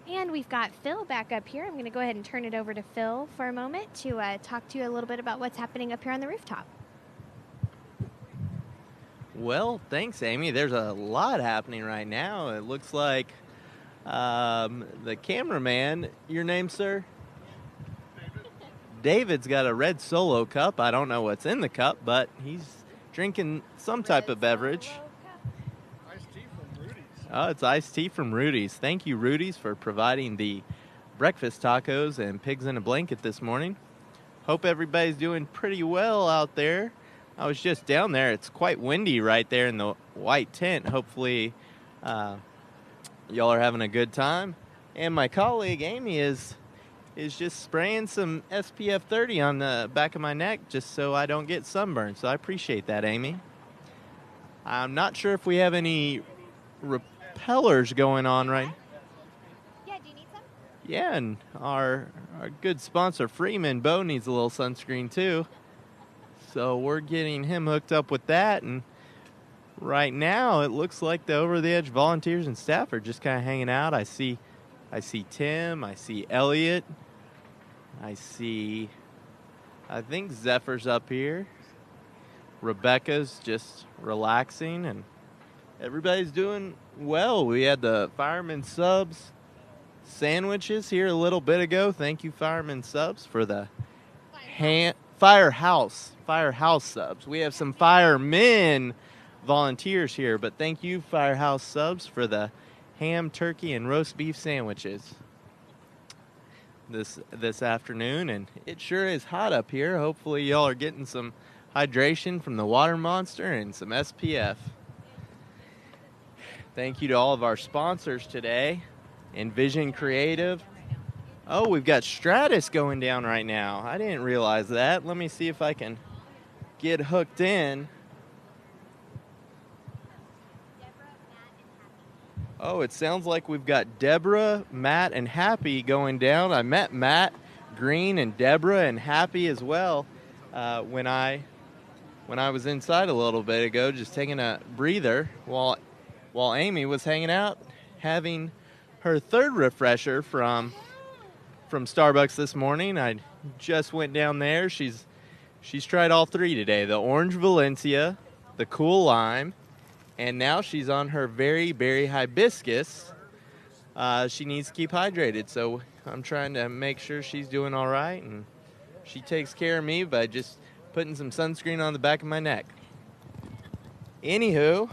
And we've got Phil back up here. I'm going to go ahead and turn it over to Phil for a moment to talk to you a little bit about what's happening up here on the rooftop. Well, thanks, Amy. There's a lot happening right now. It looks like the cameraman, your name, sir? David's got a red Solo cup. I don't know what's in the cup, but he's drinking some type of beverage. Oh, it's iced tea from Rudy's. Thank you, Rudy's, for providing the breakfast tacos and pigs in a blanket this morning. Hope everybody's doing pretty well out there. I was just down there. It's quite windy right there in the white tent. Hopefully y'all are having a good time. And my colleague, Amy, is just spraying some SPF 30 on the back of my neck just so I don't get sunburned. So I appreciate that, Amy. I'm not sure if we have any repellers going on right now. Yeah, do you need some? Yeah, and our good sponsor, Freeman Bo, needs a little sunscreen too. So we're getting him hooked up with that. And right now it looks like the Over the Edge volunteers and staff are just kind of hanging out. I see Tim, I see Elliot, I think Zephyr's up here. Rebecca's just relaxing, and everybody's doing well. We had the Fireman Subs sandwiches here a little bit ago. Thank you, Fireman Subs, for the Firehouse Subs. We have some firemen volunteers here, but thank you, Firehouse Subs, for the ham, turkey, and roast beef sandwiches this afternoon. And it sure is hot up here. Hopefully y'all are getting some hydration from the water monster and some SPF. Thank you to all of our sponsors today. Envision Creative. Oh, we've got Stratus going down right now. I didn't realize that. Let me see if I can get hooked in. Oh, it sounds like we've got Deborah, Matt, and Happy going down. I met Matt Green and Deborah and Happy as well when I was inside a little bit ago, just taking a breather while Amy was hanging out, having her third refresher from Starbucks this morning. I just went down there. She's tried all three today: the Orange Valencia, the Cool Lime, and now she's on her Very Berry Hibiscus. She needs to keep hydrated, so I'm trying to make sure she's doing all right, and she takes care of me by just putting some sunscreen on the back of my neck. Anywho,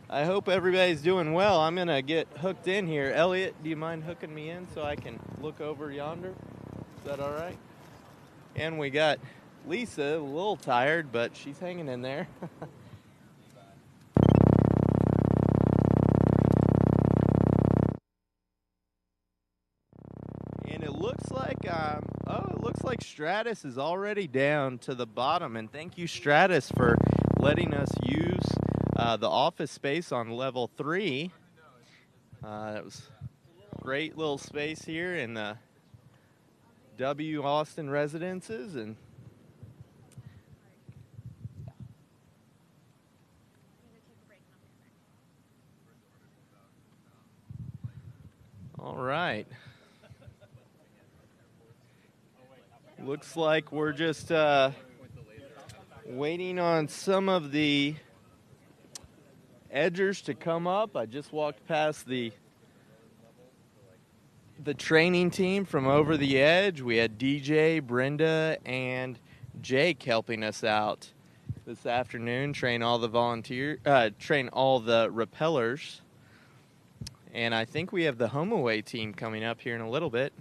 I hope everybody's doing well. I'm going to get hooked in here. Elliot, do you mind hooking me in so I can look over yonder? Is that all right? And we got Lisa, a little tired, but she's hanging in there. And it looks like Stratus is already down to the bottom. And thank you, Stratus, for letting us use the office space on level 3. That was a great little space here in the W Austin residences, and all right. Looks like we're just waiting on some of the edgers to come up. I just walked past the training team from Over the Edge. We had DJ, Brenda, and Jake helping us out this afternoon, train all the rappellers. And I think we have the home away team coming up here in a little bit.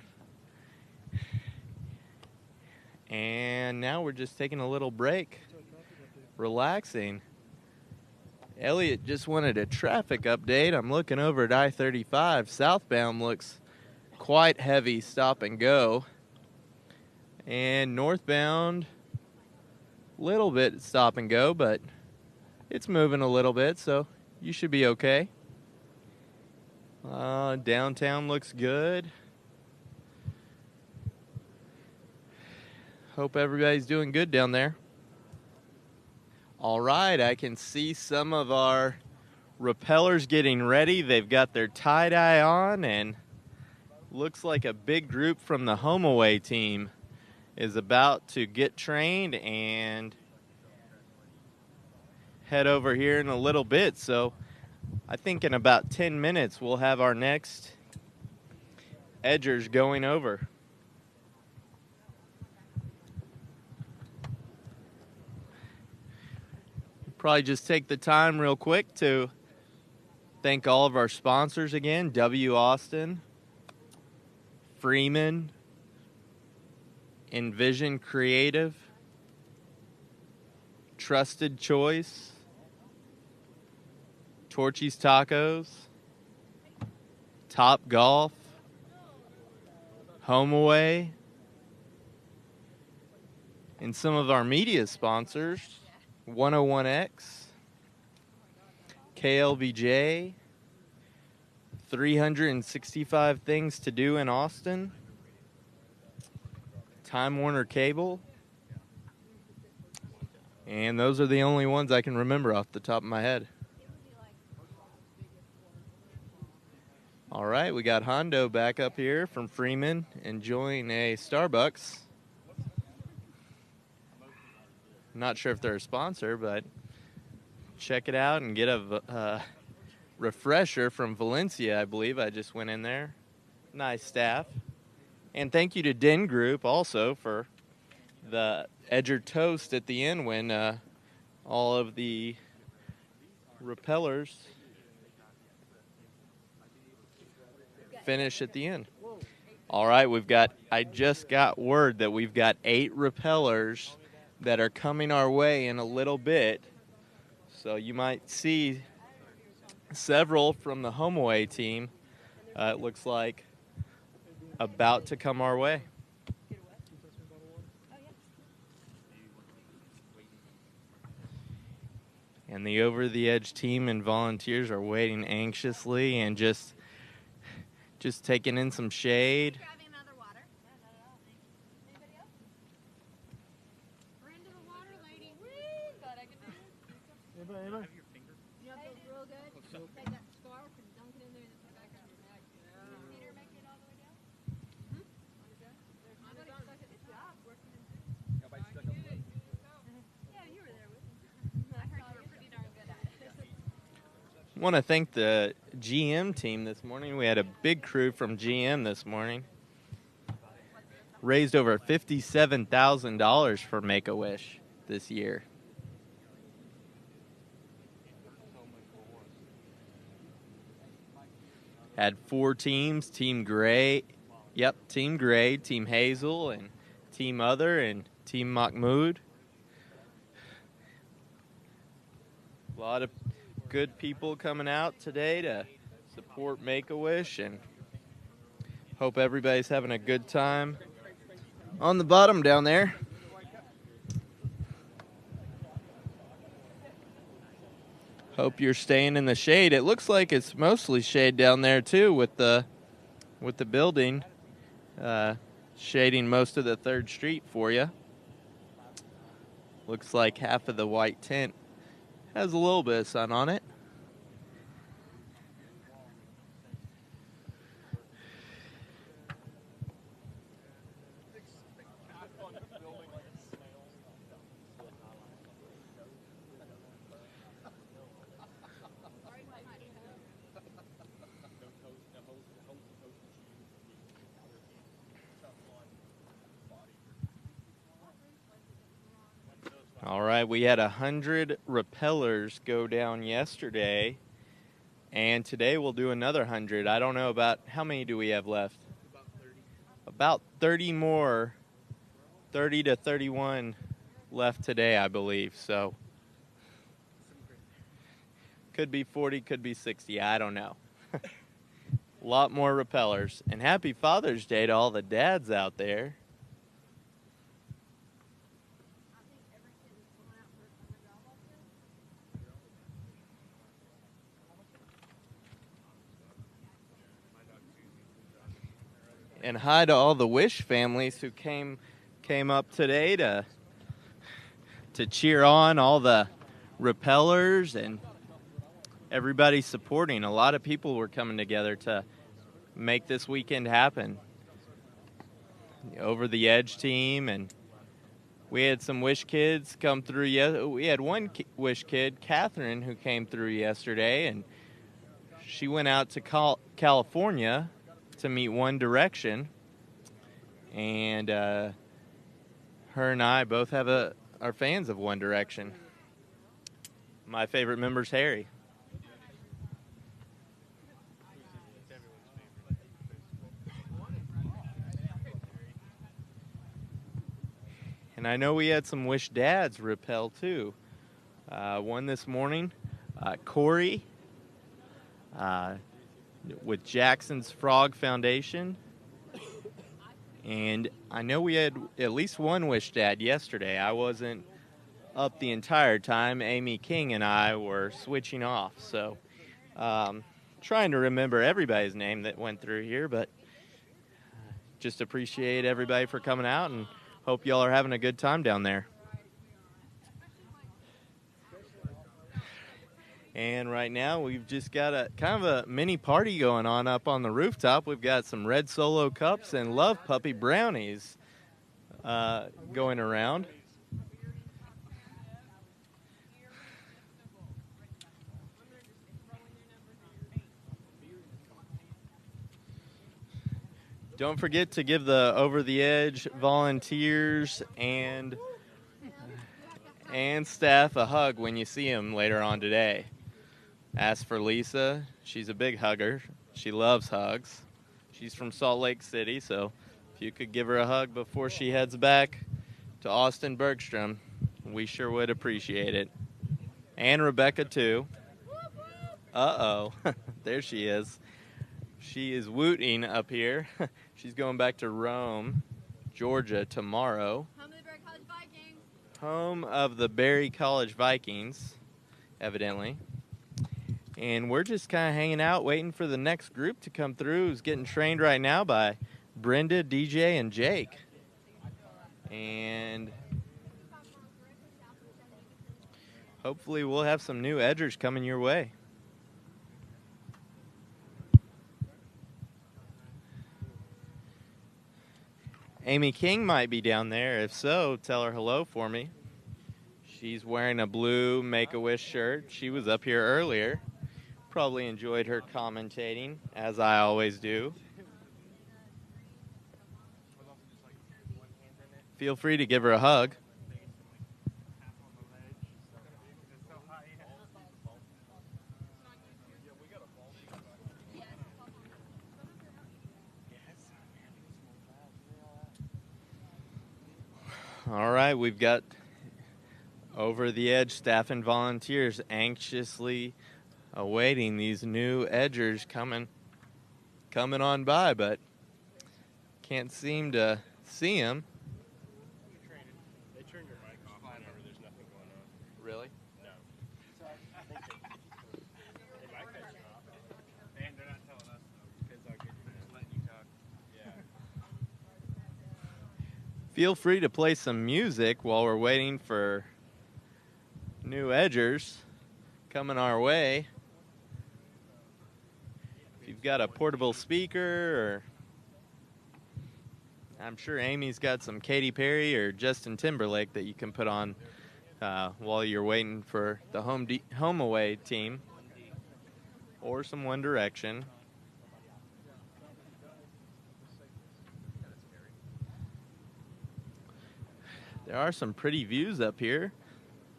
And now we're just taking a little break, relaxing. Elliot just wanted a traffic update. I'm looking over at I-35. Southbound looks quite heavy stop and go. And northbound, little bit stop and go, but it's moving a little bit, so you should be okay. Downtown looks good. Hope everybody's doing good down there. All right, I can see some of our rappellers getting ready. They've got their tie-dye on, and looks like a big group from the home away team is about to get trained and head over here in a little bit. So I think in about 10 minutes we'll have our next edgers going over. Probably just take the time real quick to thank all of our sponsors again. W Austin, Freeman, Envision Creative, Trusted Choice, Torchy's Tacos, Top Golf, Home Away, and some of our media sponsors, 101X, KLBJ, 365 Things to Do in Austin, Time Warner Cable, and those are the only ones I can remember off the top of my head. All right, we got Hondo back up here from Freeman enjoying a Starbucks. Not sure if they're a sponsor, but check it out and get a refresher from Valencia, I believe. I just went in there. Nice staff. And thank you to Den Group also for the Edger toast at the end when all of the rappellers finish at the end. All right, I just got word that we've got 8 rappellers that are coming our way in a little bit. So you might see several from the home away team, it looks like, about to come our way. And the Over the Edge team and volunteers are waiting anxiously and just taking in some shade. I want to thank the GM team this morning. We had a big crew from GM this morning. Raised over $57,000 for Make-A-Wish this year. Had 4 teams, Team Gray, Team Gray, Team Hazel, and Team Other, and Team Mahmoud. A lot of good people coming out today to support Make-A-Wish, and hope everybody's having a good time on the bottom down there. Hope you're staying in the shade. It looks like it's mostly shade down there too with the building. shading most of the 3rd Street for you. Looks like half of the white tent has a little bit of sun on it. All right, we had 100 repellers go down yesterday, and today we'll do another 100. I don't know about how many do we have left? About 30 more, 30 to 31 left today, I believe. So could be 40, could be 60. I don't know. A lot more repellers. And happy Father's Day to all the dads out there. And hi to all the Wish families who came up today to cheer on all the repellers, and everybody supporting. A lot of people were coming together to make this weekend happen. The Over the Edge team, and we had some Wish kids come through. We had one Wish kid, Catherine, who came through yesterday, and she went out to California to meet One Direction, and her and I both are fans of One Direction. My favorite member's Harry. And I know we had some Wish dads repel too. One this morning, Corey, with Jackson's Frog Foundation. And I know we had at least one Wish dad yesterday. I wasn't up the entire time. Amy King and I were switching off. So trying to remember everybody's name that went through here, but just appreciate everybody for coming out and hope y'all are having a good time down there. And right now we've just got a kind of a mini party going on up on the rooftop. We've got some red Solo cups and Love Puppy brownies going around. Don't forget to give the Over the Edge volunteers and staff a hug when you see them later on today. Ask for Lisa. She's a big hugger. She loves hugs. She's from Salt Lake City, so if you could give her a hug before she heads back to Austin Bergstrom, we sure would appreciate it. And Rebecca, too. Uh-oh. There she is. She is wooting up here. She's going back to Rome, Georgia tomorrow. Home of the Berry College Vikings. Home of the Berry College Vikings, evidently. And we're just kind of hanging out, waiting for the next group to come through, who's getting trained right now by Brenda, DJ, and Jake. And hopefully we'll have some new edgers coming your way. Amy King might be down there. If so, tell her hello for me. She's wearing a blue Make-A-Wish shirt. She was up here earlier. Probably enjoyed her commentating, as I always do. Feel free to give her a hug. All right, we've got Over the Edge staff and volunteers anxiously awaiting these new edgers coming on by, but can't seem to see them. They turn your mic off whenever there's nothing going on. Really? No. They might cut you off. And they're not telling us, though, because they're just letting you talk. Yeah. Feel free to play some music while we're waiting for new edgers coming our way. If you've got a portable speaker, or I'm sure Amy's got some Katy Perry or Justin Timberlake that you can put on while you're waiting for the home away team, or some One Direction. There are some pretty views up here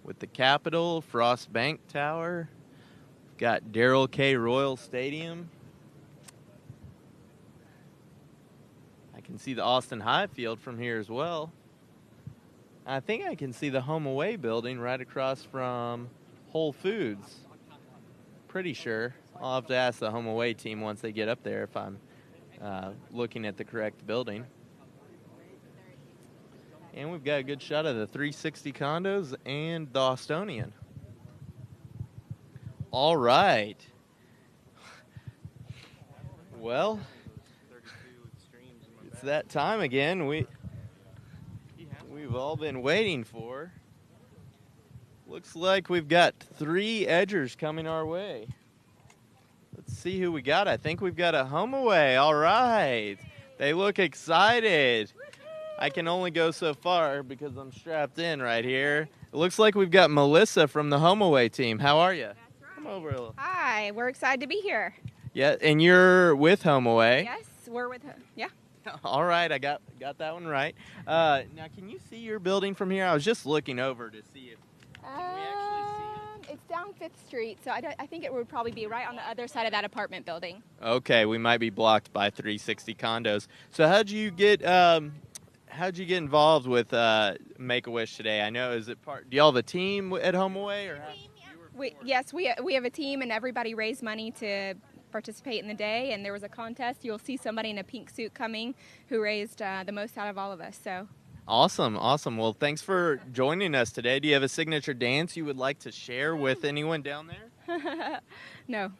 with the Capitol, Frost Bank Tower. We've got Darrell K. Royal Stadium. I can see the Austin High Field from here as well. I think I can see the home away building right across from Whole Foods. Pretty sure. I'll have to ask the home away team once they get up there if I'm looking at the correct building. And we've got a good shot of the 360 condos and the Austonian. All right. Well, it's that time again we've all been waiting for. Looks like we've got 3 edgers coming our way. Let's see who we got. I think we've got a home away. All right. They look excited. I can only go so far because I'm strapped in right here. It looks like we've got Melissa from the home away team. How are you? Come over a little. Hi, we're excited to be here. Yeah, and you're with home away. Yes, we're with her. Yeah. All right, I got that one right. Now, can you see your building from here? I was just looking over to see if we actually see it. It's down 5th Street, so I think it would probably be right on the other side of that apartment building. Okay, we might be blocked by 360 condos. So how'd you get involved with Make-A-Wish today? I know, is it part? Do y'all have a team at home away, or? Yes, we have a team, and everybody raised money to participate in the day, and there was a contest. You'll see somebody in a pink suit coming who raised the most out of all of us. So. Awesome. Well, thanks for joining us today. Do you have a signature dance you would like to share with anyone down there? No.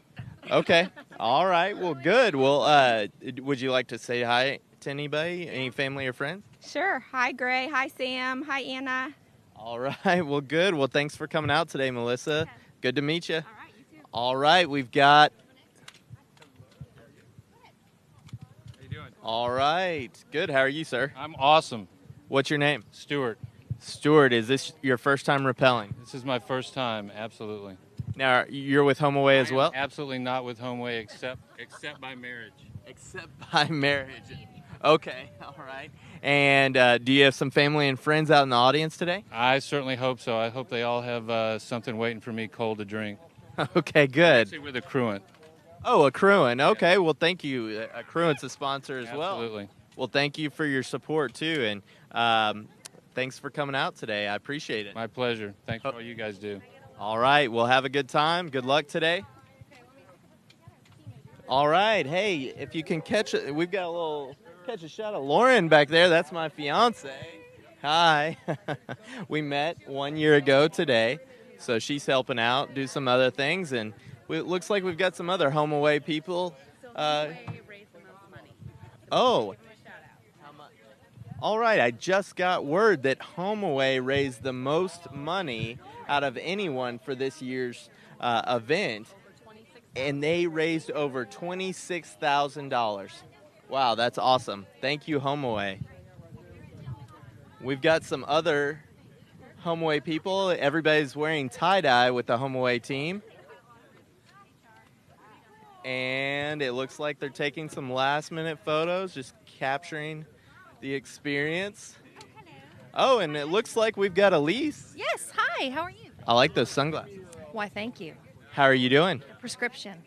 Okay. All right. Well, good. Well, would you like to say hi to anybody, any family or friends? Sure. Hi, Gray. Hi, Sam. Hi, Anna. All right. Well, good. Well, thanks for coming out today, Melissa. Good to meet you. All right, you too. All right. We've got... How you doing? All right. Good. How are you, sir? I'm awesome. What's your name? Stuart. Stuart, is this your first time rappelling? This is my first time, absolutely. Now, you're with home away as I am well? Absolutely not with Homeway except by marriage. Except by marriage. Okay. All right. And do you have some family and friends out in the audience today? I certainly hope so. I hope they all have something waiting for me cold to drink. Okay, good. Actually with a Cruent. Oh, a Cruent. Okay, well, thank you. A Cruent's a sponsor as well. Absolutely. Well, thank you for your support, too. And thanks for coming out today. I appreciate it. My pleasure. Thanks for all you guys do. All right. Well, have a good time. Good luck today. All right. Hey, if you can catch it, we've got catch a shot of Lauren back there. That's my fiance. Hi. We met 1 year ago today, so she's helping out, do some other things, and it looks like we've got some other home away people. Oh. All right, I just got word that Home Away raised the most money out of anyone for this year's event, and they raised over $26,000. Wow, that's awesome. Thank you, Home Away. We've got some other Home Away people. Everybody's wearing tie-dye with the Home Away team. And it looks like they're taking some last-minute photos, just capturing the experience. Oh, and it looks like we've got Elise. Yes, hi, how are you? I like those sunglasses. Why, thank you. How are you doing? Prescription.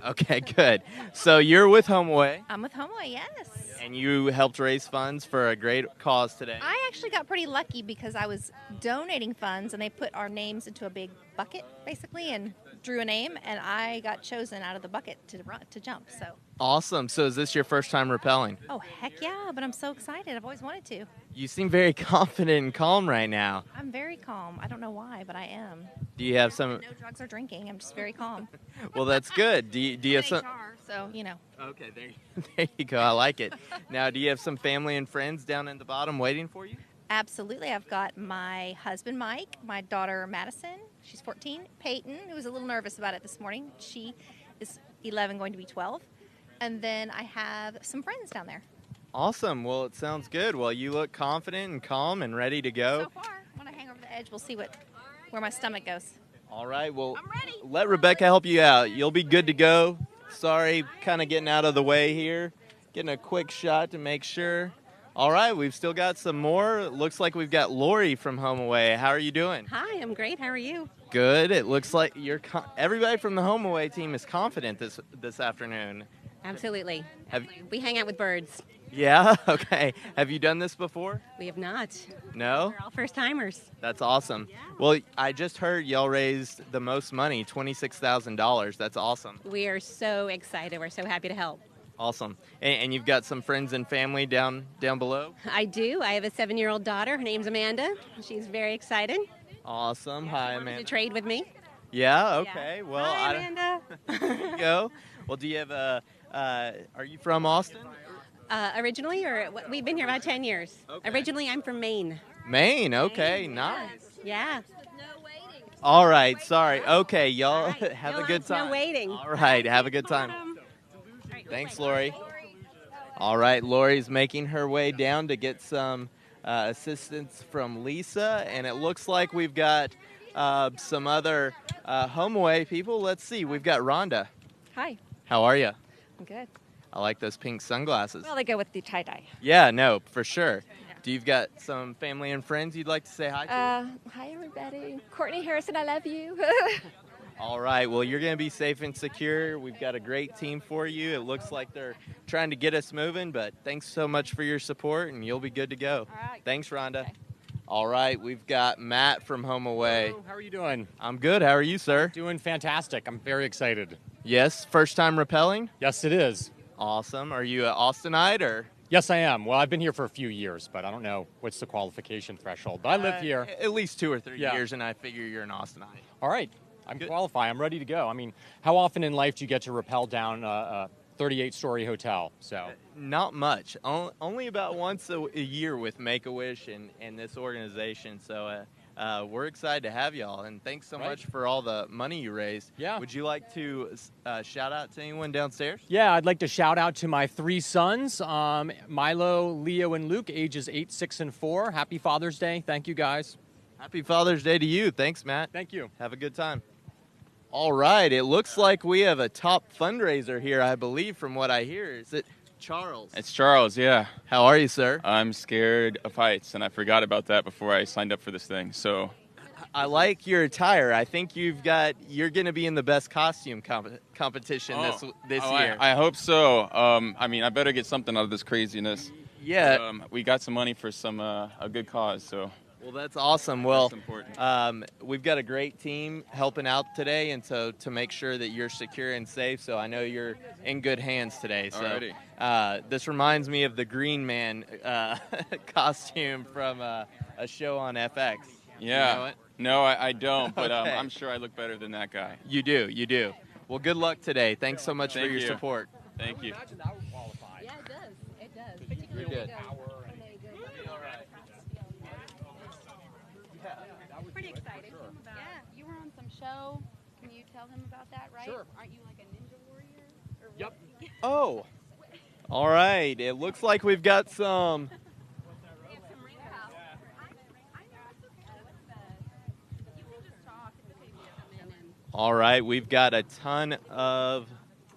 Okay, good. So you're with Home Away, I'm with Homeway, yes. and you helped raise funds for a great cause today. I actually got pretty lucky because I was donating funds and they put our names into a big bucket, basically, and drew a name, and I got chosen out of the bucket to jump. So, Awesome. So is this your first time rappelling? oh heck yeah! But I'm so excited. I've always wanted to. You seem very confident and calm right now. I'm very calm. I don't know why, but I am. Do you have some? No drugs or drinking. I'm just very calm. Well, that's good. Do you have some? HR, so you know. Okay, there you go. I like it. Now, do you have some family and friends down in the bottom waiting for you? Absolutely. I've got my husband, Mike, my daughter, Madison. She's 14. Peyton, who was a little nervous about it this morning. She is 11, going to be 12. And then I have some friends down there. Awesome. Well, it sounds good. Well, you look confident and calm and ready to go. So far, when I hang over the edge, we'll see where my stomach goes. All right. Well, I'm ready. let Rebecca help you out. You'll be good to go. Sorry, kind of getting out of the way here. Getting a quick shot to make sure. All right, we've still got some more. Looks like we've got Lori from Home Away. How are you doing? Hi, I'm great. How are you? Good. It looks like everybody from the Home Away team is confident this afternoon. Absolutely. Have- We hang out with birds. Yeah? Okay. Have you done this before? We have not. No? We're all first timers. That's awesome. Well, I just heard y'all raised the most money, $26,000. That's awesome. We are so excited. We're so happy to help. Awesome. And you've got some friends and family down below? I do. I have a 7-year-old daughter. Her name's Amanda. She's very excited. Awesome. Hi, To Amanda. trade with me. Yeah, okay. Well, Hi, Amanda. There you go. Well, do you have are you from Austin? Originally, we've been here about 10 years. Okay. Originally, I'm from Maine. Maine. Okay, nice. Yeah. All right, sorry. Okay, y'all All right. have No, a good it's no time. waiting. All right, have a good time. Thanks, Lori. All right, Lori's making her way down to get some assistance from Lisa, and it looks like we've got some other Home Away people. Let's see. We've got Rhonda. Hi, How are you? I'm good. I like those pink sunglasses. Well, they go with the tie-dye. Yeah, no, for sure. Do you've got some family and friends you'd like to say hi to? Hi, everybody. Courtney Harrison, I love you. All right, well, you're going to be safe and secure. We've got a great team for you. It looks like they're trying to get us moving, but thanks so much for your support, and you'll be good to go. All right. Thanks, Rhonda. Okay. All right, we've got Matt from Home Away. Hello, how are you doing? I'm good. How are you, sir? Doing fantastic. I'm very excited. Yes, first time rappelling? Yes, it is. Awesome. Are you an Austinite or? Yes, I am. Well, I've been here for a few years, but I don't know what's the qualification threshold. But I live here. At least 2 or 3 Yeah. years, and I figure you're an Austinite. All right. I'm Good. qualified. I'm ready to go. I mean, how often in life do you get to rappel down a 38-story hotel? So Not much. Only about once a year with Make-A-Wish and this organization. So we're excited to have y'all, and thanks so Right. much for all the money you raised. Yeah. Would you like to shout out to anyone downstairs? yeah, I'd like to shout out to my 3 sons, Milo, Leo, and Luke, ages 8, 6, and 4. Happy Father's Day. Thank you, guys. Happy Father's Day to you. Thanks, Matt. Thank you. Have a good time. All right. It looks like we have a top fundraiser here, I believe, from what I hear. Is it Charles? It's Charles, yeah. How are you, sir? I'm scared of heights, and I forgot about that before I signed up for this thing. So, I like your attire. I think you're going to be in the best costume competition this year. I hope so. I mean, I better get something out of this craziness. Yeah. We got some money for a good cause, so Well, that's awesome. Well, that's important. we've got a great team helping out today, and so to make sure that you're secure and safe. So I know you're in good hands today. So Alrighty. this reminds me of the Green Man costume from a show on FX. Yeah. You know it? No, I don't, but Okay. I'm sure I look better than that guy. You do. Well, good luck today. Thanks so much for Thank your you. support. Thank you. Imagine that would qualify. Yeah, it does. It does. You're good. Pretty excited. Yeah, you were on some show. Can you tell him about that, right? Sure. Aren't you like a ninja warrior? Or Yep. Oh. All right. It looks like we've got some. We have some ring pals. I know it's okay. You can just talk and the baby will come in and All right, we've got a ton of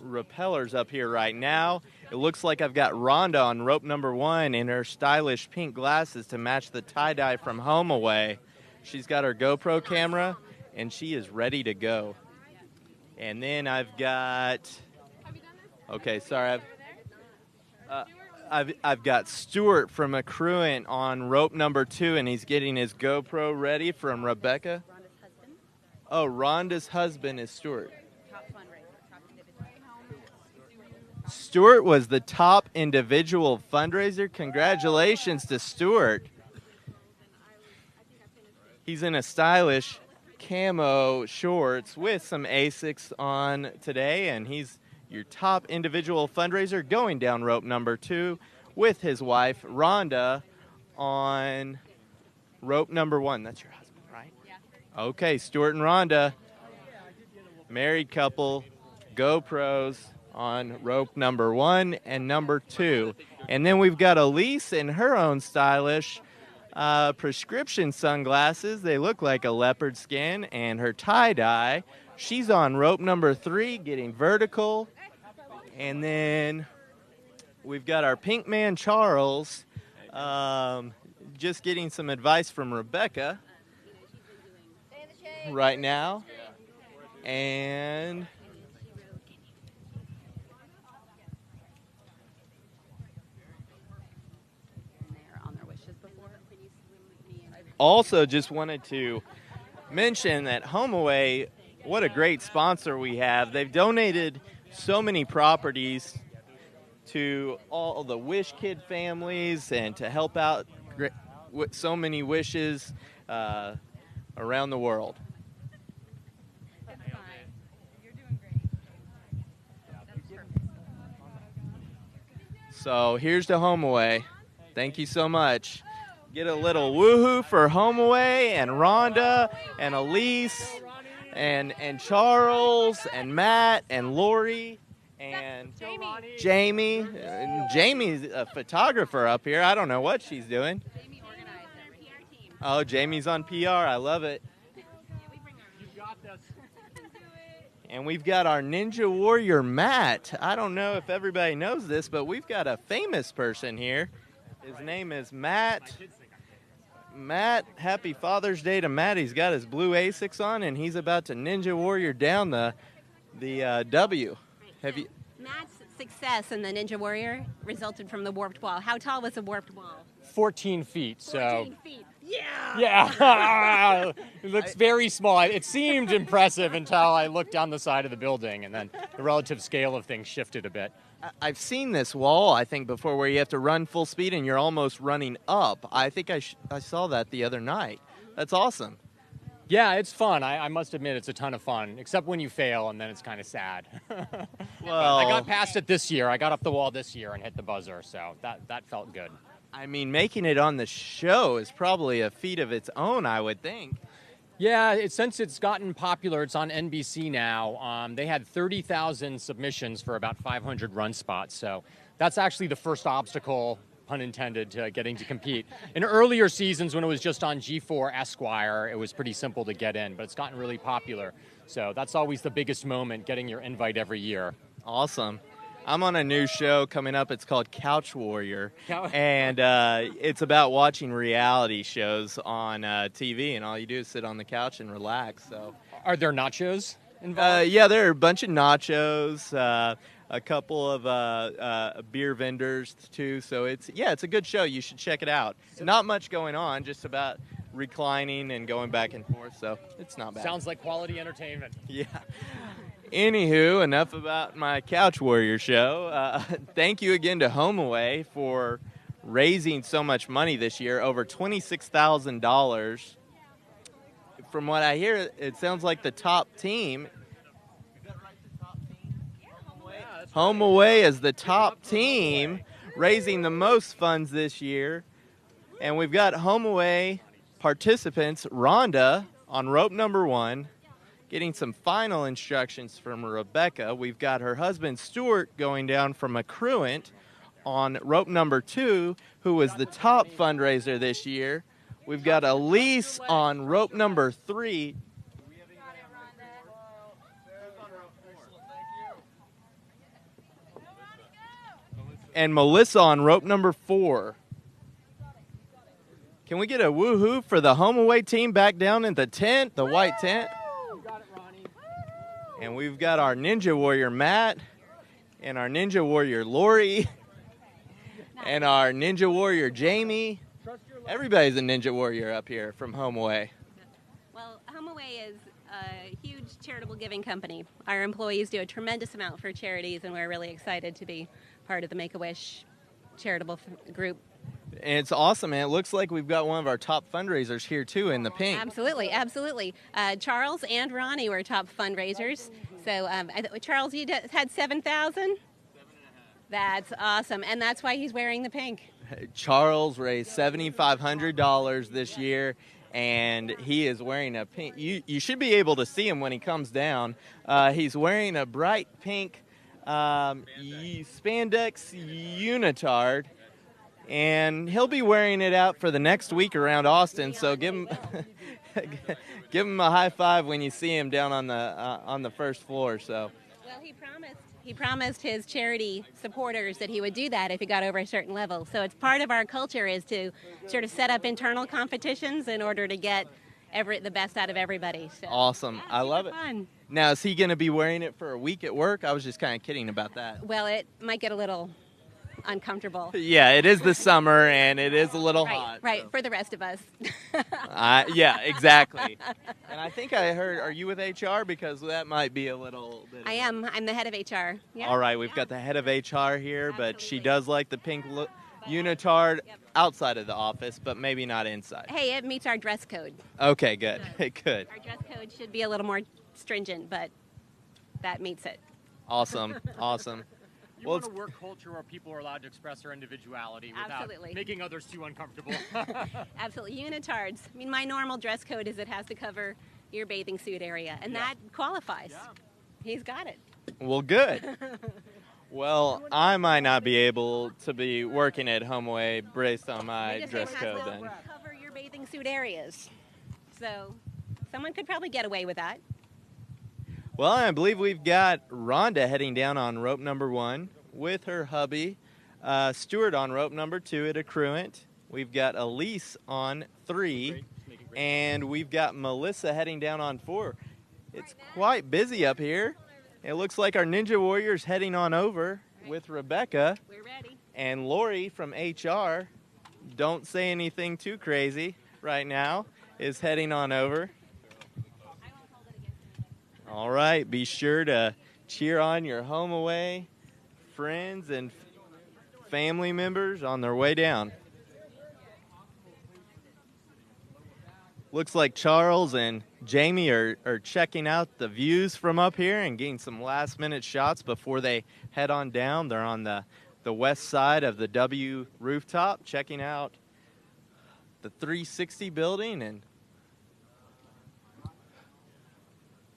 rappellers up here right now. It looks like I've got Rhonda on rope number 1 in her stylish pink glasses to match the tie-dye from Home Away. She's got her GoPro camera, and she is ready to go. And then I've got... Okay, sorry. I've got Stuart from Accruent on rope number 2, and he's getting his GoPro ready from Rebecca. Oh, Rhonda's husband is Stuart. Stuart was the top individual fundraiser. Congratulations to Stuart. He's in a stylish camo shorts with some Asics on today, and he's your top individual fundraiser going down rope number 2 with his wife, Rhonda, on rope number 1. That's your husband, right? Yeah. Okay, Stuart and Rhonda, married couple, GoPros on rope number 1 and number 2. And then we've got Elise in her own stylish prescription sunglasses. They look like a leopard skin, and her tie-dye. She's on rope number 3, getting vertical. And then we've got our pink man, Charles, just getting some advice from Rebecca right now. And also just wanted to mention that HomeAway, what a great sponsor we have. They've donated so many properties to all the Wish Kid families and to help out with so many wishes around the world. So here's to HomeAway. Thank you so much. Get a little woohoo for HomeAway and Rhonda and Elise and Charles and Matt and Lori and Jamie. Jamie's a photographer up here. I don't know what she's doing. Oh, Jamie's on PR. I love it. And we've got our Ninja Warrior Matt. I don't know if everybody knows this, but we've got a famous person here. His name is Matt. Matt, happy Father's Day to Matt. He's got his blue Asics on, and he's about to Ninja Warrior down the W. Have you? Matt's success in the Ninja Warrior resulted from the warped wall. How tall was the warped wall? 14 feet. 14 feet. Yeah. Yeah. It looks very small. It seemed impressive until I looked down the side of the building, and then the relative scale of things shifted a bit. I've seen this wall, I think, before where you have to run full speed and you're almost running up. I think I saw that the other night. That's awesome. Yeah, it's fun. I must admit it's a ton of fun, except when you fail, and then it's kind of sad. Well, I got past it this year. I got up the wall this year and hit the buzzer, so that felt good. I mean, making it on the show is probably a feat of its own, I would think. Yeah, since it's gotten popular, it's on NBC now. They had 30,000 submissions for about 500 run spots, so that's actually the first obstacle, pun intended, to getting to compete. In earlier seasons when it was just on G4 Esquire, it was pretty simple to get in, but it's gotten really popular. So that's always the biggest moment, getting your invite every year. Awesome. I'm on a new show coming up. It's called Couch Warrior, and it's about watching reality shows on TV, and all you do is sit on the couch and relax. So, are there nachos involved? Yeah, there are a bunch of nachos, a couple of beer vendors too. So it's a good show. You should check it out. Not much going on, just about reclining and going back and forth. So it's not bad. Sounds like quality entertainment. Yeah. Anywho, enough about my Couch Warrior show. Thank you again to HomeAway for raising so much money this year, over $26,000. From what I hear, it sounds like the top team. HomeAway is the top team, raising the most funds this year. And we've got HomeAway participants, Rhonda, on rope number 1. Getting some final instructions from Rebecca. We've got her husband, Stuart, going down from Accruent on rope number 2, who was the top fundraiser this year. We've got Elise on rope number 3. And Melissa on rope number 4. Can we get a woohoo for the HomeAway team back down in the tent, the white tent? And we've got our Ninja Warrior Matt and our Ninja Warrior Lori and our Ninja Warrior Jamie. Everybody's a Ninja Warrior up here from HomeAway. Well, HomeAway is a huge charitable giving company. Our employees do a tremendous amount for charities, and we're really excited to be part of the Make-A-Wish charitable group. And it's awesome, man. It looks like we've got one of our top fundraisers here, too, in the pink. Absolutely, absolutely. Charles and Ronnie were top fundraisers. So, Charles, you had 7,000? That's awesome, and that's why he's wearing the pink. Charles raised $7,500 this year, and he is wearing a pink. You should be able to see him when he comes down. He's wearing a bright pink spandex unitard, and he'll be wearing it out for the next week around Austin. So give him give him a high five when you see him down on the first floor. So. Well, he promised his charity supporters that he would do that if he got over a certain level. So it's part of our culture is to sort of set up internal competitions in order to get the best out of everybody. So, awesome. Yeah, I love it. Fun. Now, is he going to be wearing it for a week at work? I was just kind of kidding about that. Well, it might get a little uncomfortable. Yeah, it is the summer, and it is a little hot. Right, so. for the rest of us. Yeah, exactly. And I think I heard, are you with HR? Because that might be a little bit. I am. I'm the head of HR. Yeah. All right, we've got the head of HR here, but she does like the pink unitard outside of the office, but maybe not inside. Hey, it meets our dress code. Okay, good. Good. Our dress code should be a little more stringent, but that meets it. Awesome. You want a work culture where people are allowed to express their individuality without making others too uncomfortable. Absolutely. Unitards. I mean, my normal dress code is it has to cover your bathing suit area, and that qualifies. Yeah. He's got it. Well, good. Well, I might not be able to be working at HomeAway based on my dress code then. Cover your bathing suit areas. So someone could probably get away with that. Well, I believe we've got Rhonda heading down on rope number 1 with her hubby, Stuart on rope number 2 at accruant. We've got Elise on 3, and we've got Melissa heading down on 4. It's quite busy up here. It looks like our Ninja Warrior's heading on over with Rebecca. We're ready. And Lori from HR, don't say anything too crazy right now, is heading on over. All right, be sure to cheer on your HomeAway friends and family members on their way down. Looks like Charles and Jamie are checking out the views from up here and getting some last-minute shots before they head on down. They're on the west side of the W rooftop, checking out the 360 building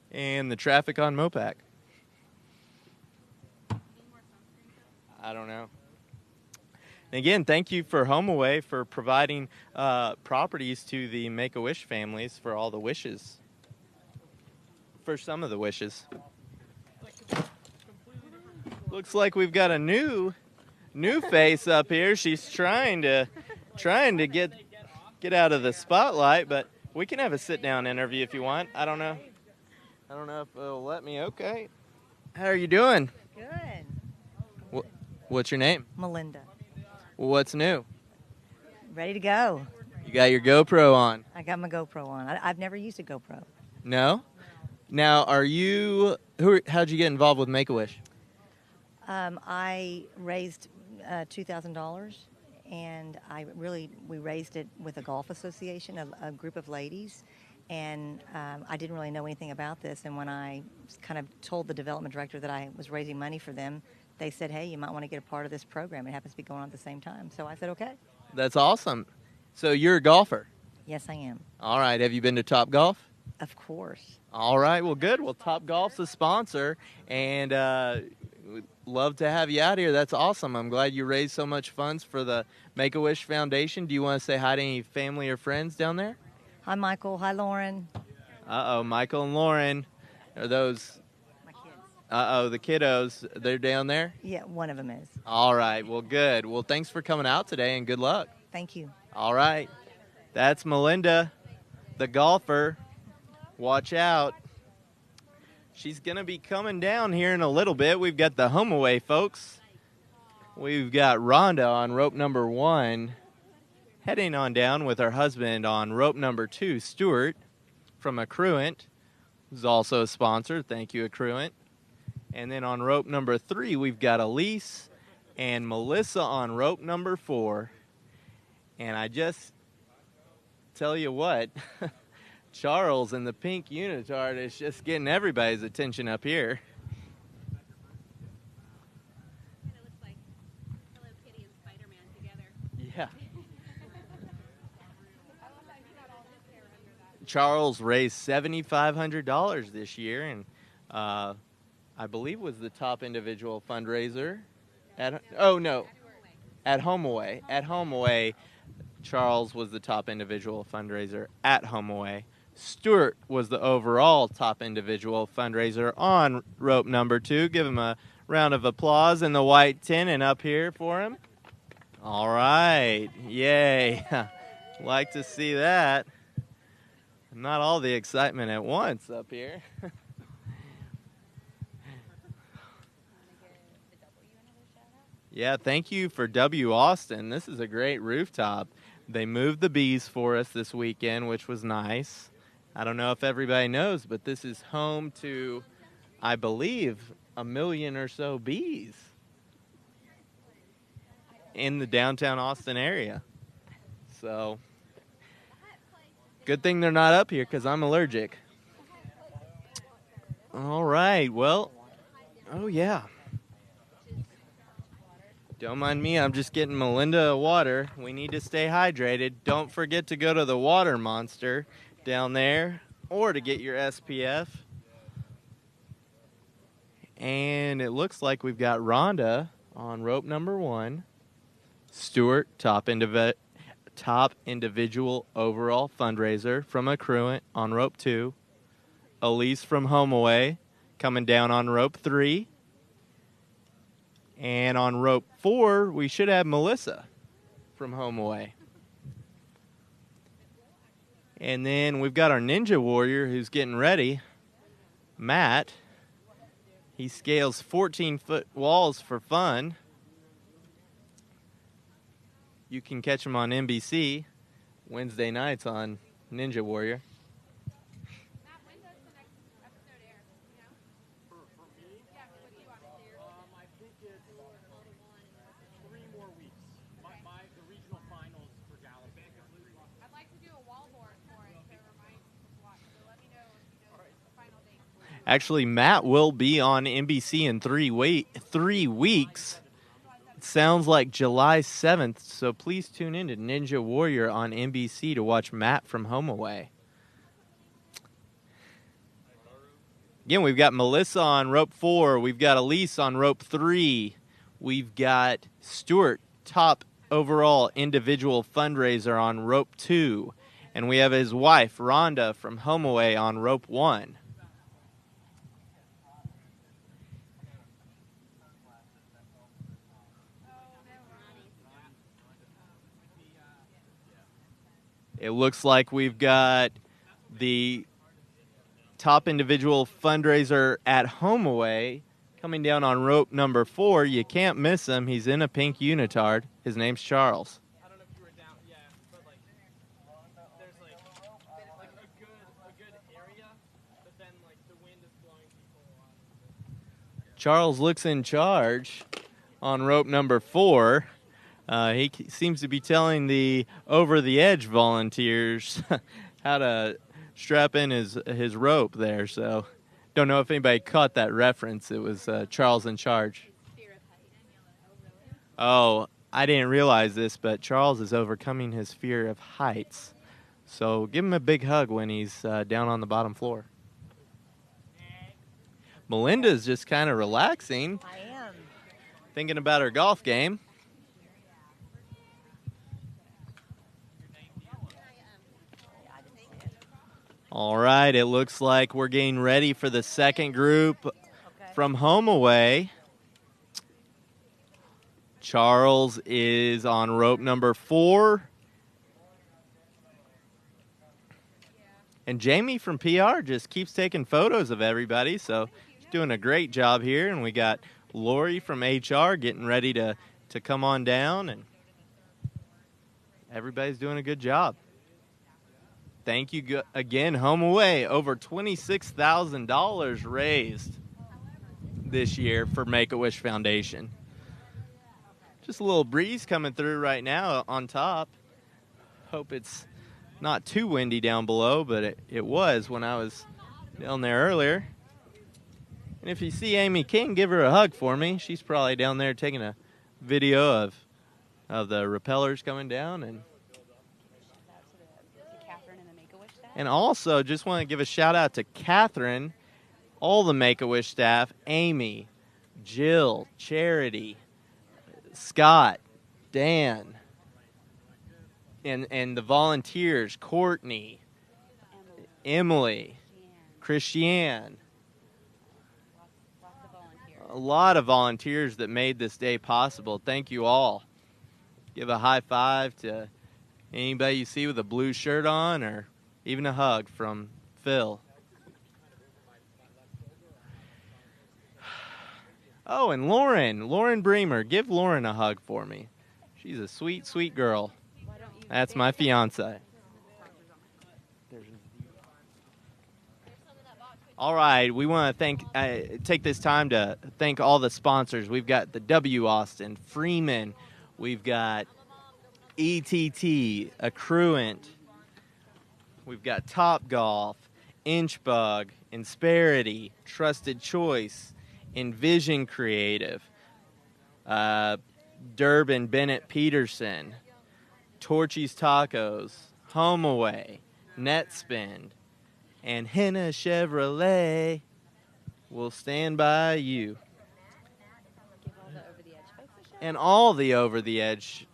and the traffic on Mopac. I don't know. And again, thank you for HomeAway for providing properties to the Make-A-Wish families for all the wishes. For some of the wishes. Looks like we've got a new face up here. She's trying to get out of the spotlight, but we can have a sit-down interview if you want. I don't know if it'll let me. Okay. How are you doing? Good. What's your name? Melinda. What's new? Ready to go. You got your GoPro on. I got my GoPro on. I've never used a GoPro. No? Now, how'd you get involved with Make-A-Wish? I raised $2,000, and we raised it with a golf association, a group of ladies. And I didn't really know anything about this. And when I kind of told the development director that I was raising money for them, they said, hey, you might want to get a part of this program. It happens to be going on at the same time. So I said, okay. That's awesome. So you're a golfer? Yes, I am. All right. Have you been to Top Golf? Of course. All right. Well, good. Well, Top Golf's a sponsor, and we'd love to have you out here. That's awesome. I'm glad you raised so much funds for the Make-A-Wish Foundation. Do you want to say hi to any family or friends down there? Hi, Michael. Hi, Lauren. Uh-oh, Michael and Lauren. Are those... My kids. Uh-oh, the kiddos. They're down there? Yeah, one of them is. All right. Well, good. Well, thanks for coming out today, and good luck. Thank you. All right. That's Melinda, the golfer. Watch out. She's going to be coming down here in a little bit. We've got the HomeAway folks. We've got Rhonda on rope number 1. Heading on down with her husband on rope number 2, Stuart, from accruant. who's also a sponsor. Thank you, Accruent. And then on rope number 3, we've got Elise and Melissa on rope number 4. And I just tell you what, Charles in the pink unitard is just getting everybody's attention up here. Kind of looks like Hello Kitty and Spider-Man together. Yeah. Charles raised $7,500 this year, and I believe was the top individual fundraiser at HomeAway. At HomeAway, Charles was the top individual fundraiser at HomeAway. Stuart was the overall top individual fundraiser on rope number 2. Give him a round of applause in the white tin and up here for him. All right. Yay. Like to see that. Not all the excitement at once up here. Yeah, thank you for W. Austin. This is a great rooftop. They moved the bees for us this weekend, which was nice. I don't know if everybody knows, but this is home to, I believe, 1 million or so bees in the downtown Austin area. So, good thing they're not up here because I'm allergic. All right, well, oh yeah. Don't mind me, I'm just getting Melinda a water. We need to stay hydrated. Don't forget to go to the Water Monster down there or to get your SPF. And it looks like we've got Rhonda on rope number 1. Stuart, top individual overall fundraiser from Accruent on rope 2. Elise from HomeAway coming down on rope 3. And on rope 4, we should have Melissa from HomeAway. And then we've got our Ninja Warrior who's getting ready, Matt. He scales 14-foot walls for fun. You can catch him on NBC Wednesday nights on Ninja Warrior. Actually, Matt will be on NBC in 3 weeks. It sounds like July 7th, so please tune in to Ninja Warrior on NBC to watch Matt from HomeAway. Again, we've got Melissa on rope 4. We've got Elise on rope 3. We've got Stuart, top overall individual fundraiser, on rope 2. And we have his wife, Rhonda, from HomeAway on rope 1. It looks like we've got the top individual fundraiser at HomeAway coming down on rope number 4. You can't miss him. He's in a pink unitard. His name's Charles. I don't know if you were down, yeah, but there's a good area, but then the wind is blowing people on. Charles looks in charge on rope number 4. He seems to be telling the over-the-edge volunteers how to strap in his rope there. So, don't know if anybody caught that reference. It was Charles in charge. Oh, I didn't realize this, but Charles is overcoming his fear of heights. So, give him a big hug when he's down on the bottom floor. Melinda's just kind of relaxing. I am. Thinking about her golf game. All right, it looks like we're getting ready for the second group from HomeAway. Charles is on rope number 4. And Jamie from PR just keeps taking photos of everybody, so she's doing a great job here. And we got Lori from HR getting ready to come on down, and everybody's doing a good job. thank you again, Home Away. Over $26,000 raised this year for Make-A-Wish Foundation. Just a little breeze coming through right now on top. Hope it's not too windy down below, but it was when I was down there earlier. And if you see Amy King, give her a hug for me. She's probably down there taking a video of the repellers coming down. And also, just want to give a shout out to Catherine, all the Make-A-Wish staff, Amy, Jill, Charity, Scott, Dan, and the volunteers, Courtney, Emily, Christiane. A lot of volunteers that made this day possible. Thank you all. Give a high five to anybody you see with a blue shirt on, or even a hug from Phil. Oh, and Lauren Bremer. Give Lauren a hug for me. She's a sweet, sweet girl. That's my fiance. All right, we want to take this time to thank all the sponsors. We've got the W Austin, Freeman. We've got ETT, Accruent. We've got Top Golf, Inchbug, Insperity, Trusted Choice, Envision Creative, Durbin Bennett Petersen, Torchy's Tacos, HomeAway, NetSpend, and Henna Chevrolet will stand by you. And all the Over the Edge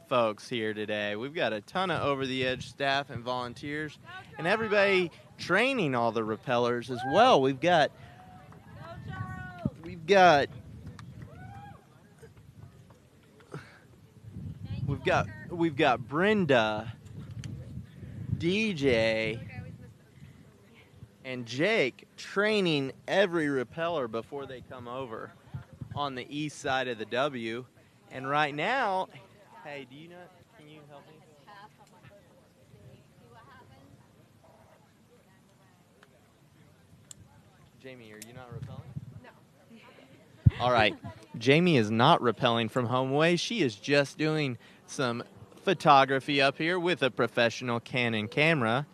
folks here today. We've got a ton of Over the Edge staff and volunteers, and everybody training all the repellers as well. We've got Brenda, DJ, and Jake training every repeller before they come over on the east side of the W. And right now, hey, can you help me? Jamie, are you not rappelling? No. All right. Jamie is not rappelling from HomeAway. She is just doing some photography up here with a professional Canon camera.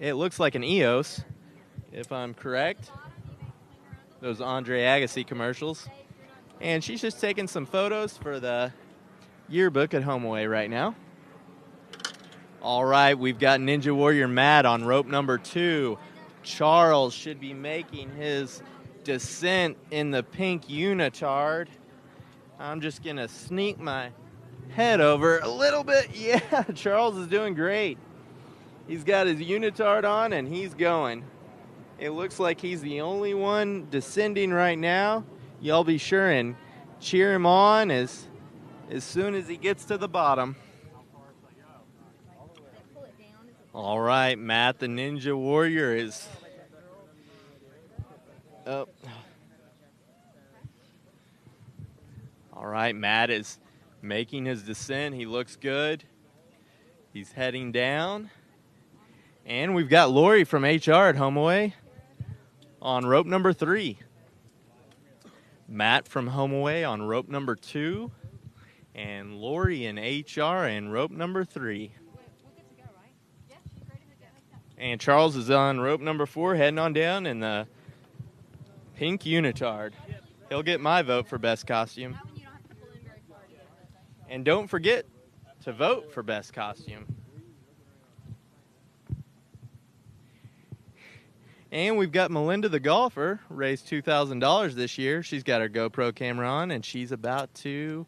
It looks like an EOS, if I'm correct. Those Andre Agassi commercials. And she's just taking some photos for the yearbook at HomeAway right now. All right, we've got Ninja Warrior Matt on rope number 2. Charles should be making his descent in the pink unitard. I'm just going to sneak my head over a little bit. Yeah, Charles is doing great. He's got his unitard on and he's going. It looks like he's the only one descending right now. Y'all be sure and cheer him on as soon as he gets to the bottom. All right, Matt the Ninja Warrior is up. All right, Matt is making his descent. He looks good. He's heading down. And we've got Lori from HR at HomeAway on rope number 3. Matt from HomeAway on rope number 2. And Lori in HR in rope number 3. And Charles is on rope number 4, heading on down in the pink unitard. He'll get my vote for best costume. And don't forget to vote for best costume. And we've got Melinda the golfer, raised $2,000 this year. She's got her GoPro camera on, and she's about to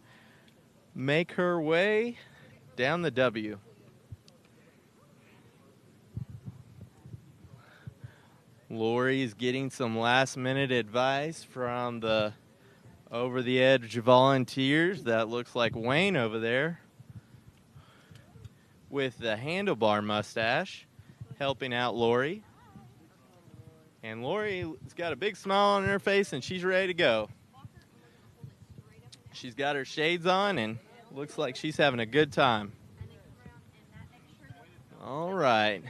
make her way down the W. Lori is getting some last-minute advice from the Over the Edge volunteers. That looks like Wayne over there with the handlebar mustache helping out Lori. And Lori's got a big smile on her face, and she's ready to go. She's got her shades on, and looks like she's having a good time. All right.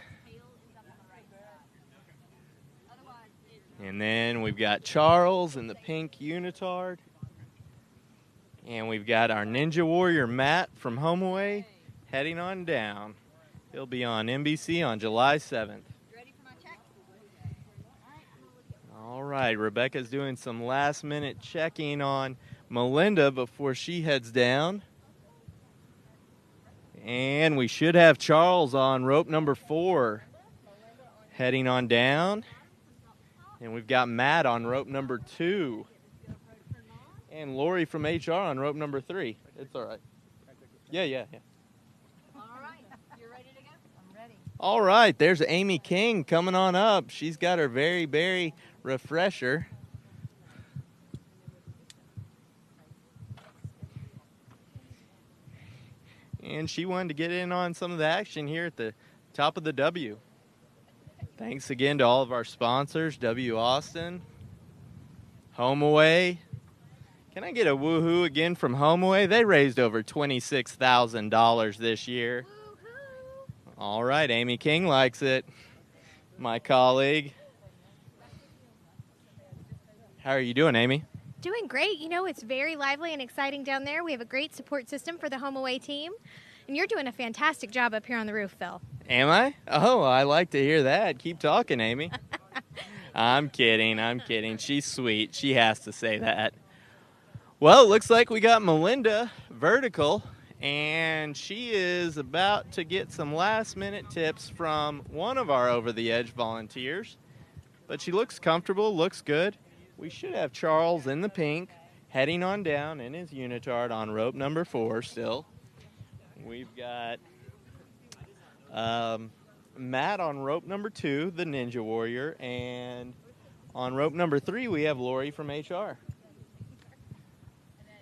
we've got Charles in the pink unitard. And we've got our Ninja Warrior Matt from HomeAway heading on down. He'll be on NBC on July 7th. All right, Rebecca's doing some last-minute checking on Melinda before she heads down. And we should have Charles on rope number 4 heading on down. And we've got Matt on rope number 2. And Lori from HR on rope number 3. It's all right. Yeah. All right. You're ready to go? I'm ready. All right, there's Amy King coming on up. She's got her very berry refresher. And she wanted to get in on some of the action here at the top of the W. Thanks again to all of our sponsors, W Austin, HomeAway. Can I get a woohoo again from HomeAway? They raised over $26,000 this year. Woo-hoo. All right, Amy King likes it, my colleague. How are you doing, Amy? Doing great. You know, it's very lively and exciting down there. We have a great support system for the HomeAway team. And you're doing a fantastic job up here on the roof, Phil. Am I? Oh, I like to hear that. Keep talking, Amy. I'm kidding. She's sweet. She has to say that. Well, it looks like we got Melinda vertical, and she is about to get some last-minute tips from one of our over-the-edge volunteers. But she looks comfortable, looks good. We should have Charles in the pink heading on down in his unitard on rope number 4 still. We've got Matt on rope number 2, the Ninja Warrior, and on rope number 3 we have Lori from HR.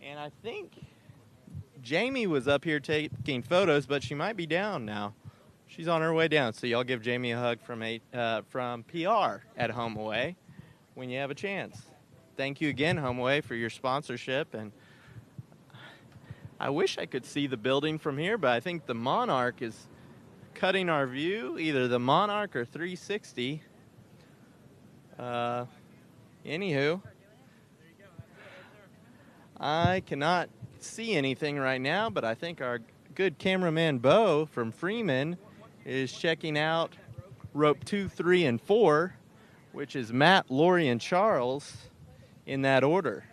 And I think Jamie was up here taking photos, but she might be down now. She's on her way down, so y'all give Jamie a hug from PR at HomeAway when you have a chance. Thank you again, HomeAway, for your sponsorship. And I wish I could see the building from here, but I think the Monarch is cutting our view, either the Monarch or 360. Anywho, I cannot see anything right now, but I think our good cameraman Bo from Freeman is checking out rope 2, 3, and 4, which is Matt, Lori, and Charles in that order.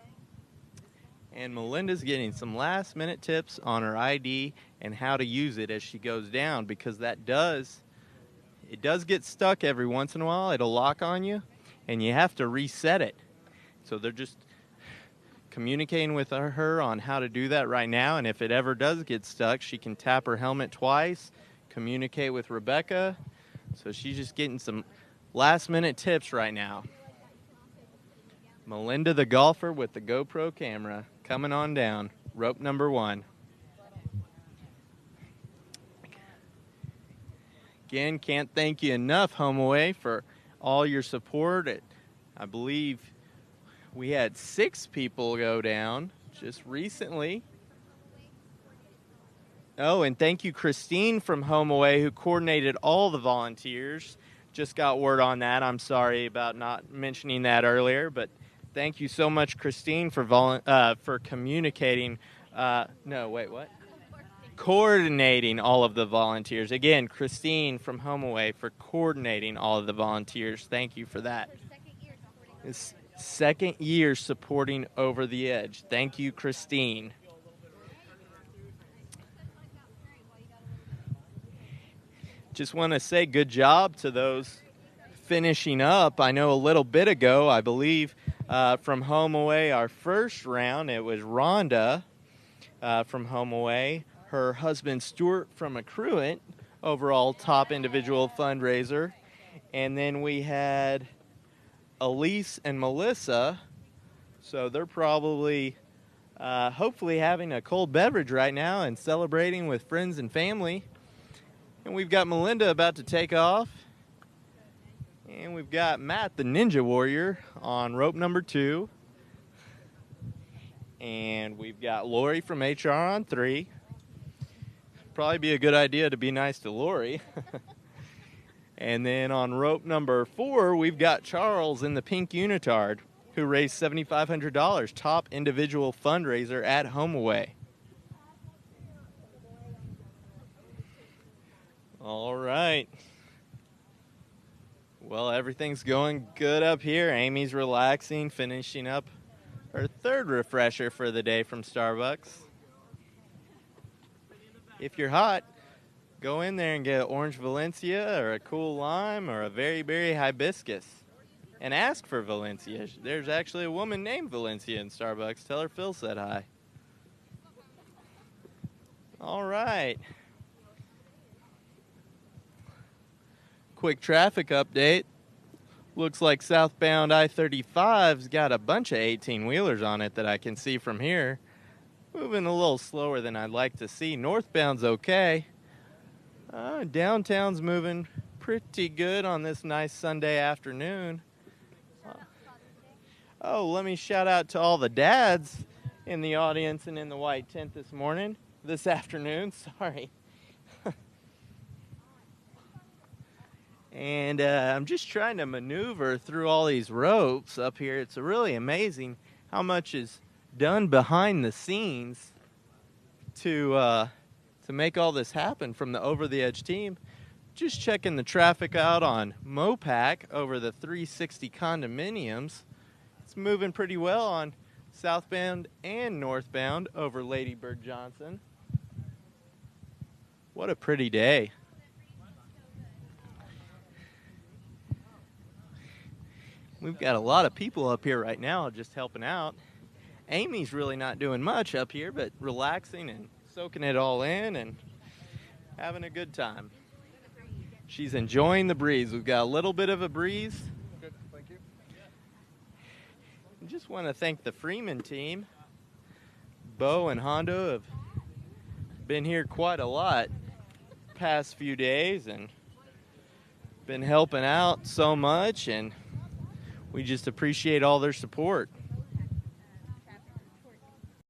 And Melinda's getting some last-minute tips on her ID and how to use it as she goes down, because it does get stuck every once in a while. It'll lock on you, and you have to reset it. So they're just communicating with her on how to do that right now, and if it ever does get stuck, she can tap her helmet twice, communicate with Rebecca. So she's just getting some last-minute tips right now. Melinda the golfer with the GoPro camera coming on down, rope number 1. Again, can't thank you enough, HomeAway, for all your support. I believe we had 6 people go down just recently. Oh, and thank you, Christine from HomeAway, who coordinated all the volunteers. Just got word on that. I'm sorry about not mentioning that earlier, but thank you so much, Christine, for communicating. Coordinating all of the volunteers. Again, Christine from HomeAway for coordinating all of the volunteers. Thank you for that. It's second year supporting Over the Edge. Thank you, Christine. Just want to say good job to those finishing up. I know a little bit ago, I believe, from HomeAway, our first round, it was Rhonda from HomeAway. Her husband, Stuart, from Accruent, overall top individual fundraiser. And then we had Elise and Melissa. So they're probably, hopefully, having a cold beverage right now and celebrating with friends and family. And we've got Melinda about to take off. And we've got Matt, the Ninja Warrior, on rope number 2. And we've got Lori from HR on 3. Probably be a good idea to be nice to Lori. And then on rope number 4, we've got Charles in the pink unitard, who raised $7,500, top individual fundraiser at HomeAway. All right. Well, everything's going good up here. Amy's relaxing, finishing up her 3rd refresher for the day from Starbucks. If you're hot, go in there and get an orange Valencia or a cool lime or a very berry hibiscus and ask for Valencia. There's actually a woman named Valencia in Starbucks. Tell her Phil said hi. All right. Quick traffic update. Looks like southbound I-35's got a bunch of 18-wheelers on it that I can see from here. Moving a little slower than I'd like to see. Northbound's okay. Downtown's moving pretty good on this nice Sunday afternoon. Oh, let me shout out to all the dads in the audience and in the white tent this afternoon, sorry. And I'm just trying to maneuver through all these ropes up here. It's really amazing how much is done behind the scenes to make all this happen from the Over the Edge team. Just checking the traffic out on Mopac over the 360 condominiums. It's moving pretty well on southbound and northbound over Lady Bird Johnson. What a pretty day. We've got a lot of people up here right now just helping out. Amy's really not doing much up here, but relaxing and soaking it all in and having a good time. She's enjoying the breeze. We've got a little bit of a breeze. Good, thank you. I just want to thank the Freeman team. Bo and Hondo have been here quite a lot past few days and been helping out so much, and we just appreciate all their support.